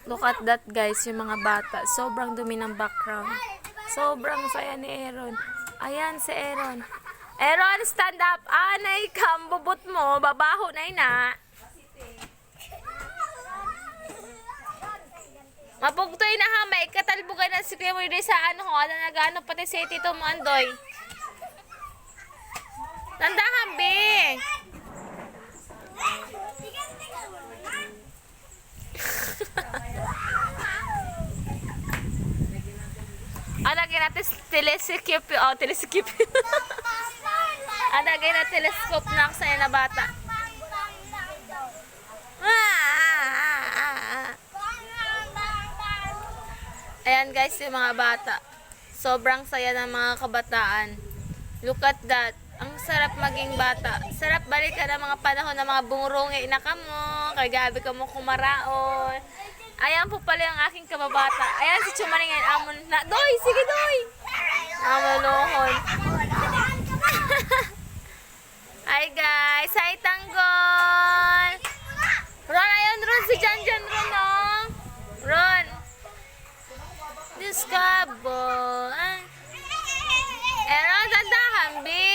Look at that guys, yung mga bata. Sobrang dumi ng background. Sobrang saya ni Aaron. Ayan si Aaron. Aaron, stand up. Anay ka, bubot mo. Babaho na ina. Mapugtoy na ha. May katalbugan na si Kuya mo sa ano ho. Ano nag-ano pati si Tito mo andoy. Tandahan, be. Lagay natin telescope. Oh, telescope. Lagay na telescope na ako sa'yo na bata. Ayan guys, yung mga bata. Sobrang saya ng mga kabataan. Look at that. Ang sarap maging bata. Sarap balik ka ng mga panahon ng mga bungrungi na kamo. Kay gabi ka mo kumaraon. Ayan po pala yung aking kababata. Ayan si Chumaringin. Amon na. Doy! Sige, Doy! Amolohon. Hi guys! Hi Tanggol! Ron, ayun Ron. Si Jan Ron, oh. Ron. Discabo. Ron, tandahan, be.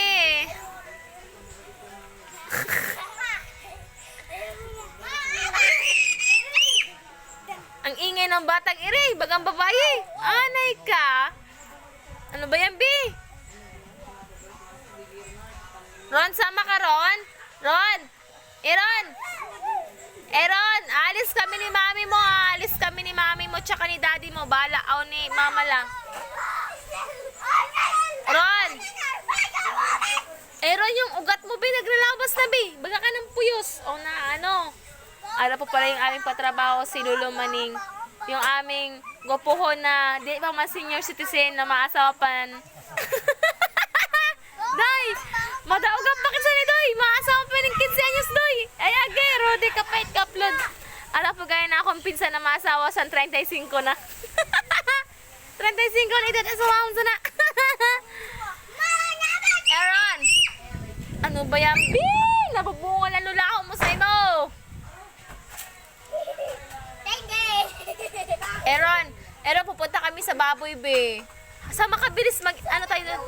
Ang ingay ng batang iri, bagang babae. Anay ka. Ano ba yan, Bi? Ron, sama ka, Ron? Ron! Aaron! Aaron, alis kami ni mami mo. Alis kami ni mami mo tsaka ni daddy mo. Bala, aw ni mama lang. Ron! Aaron, yung ugat mo, Bi, naglalabas na, Bi. Baga ka ng puyos. O na, ano? Ano po pala yung aming patrabaho, si Lolo Maning. Yung aming gopuhon na, di pa mga senior citizen na maasawapan. Day! Madaugang bakit sa ni Doy? Maasawapan ng 15 anyos, Doy! Ay, agay, Rode, kapait, kaplod. Alam po gaya na akong pinsan na maasawa sa 35 na. 35 na ito, asawang sa na. Aaron! Ano ba yan, Bi? Nabubungal ang lulaho mo sa imo. Aaron, pupunta kami sa baboy, be. Sama ka, bilis ano tayo doon?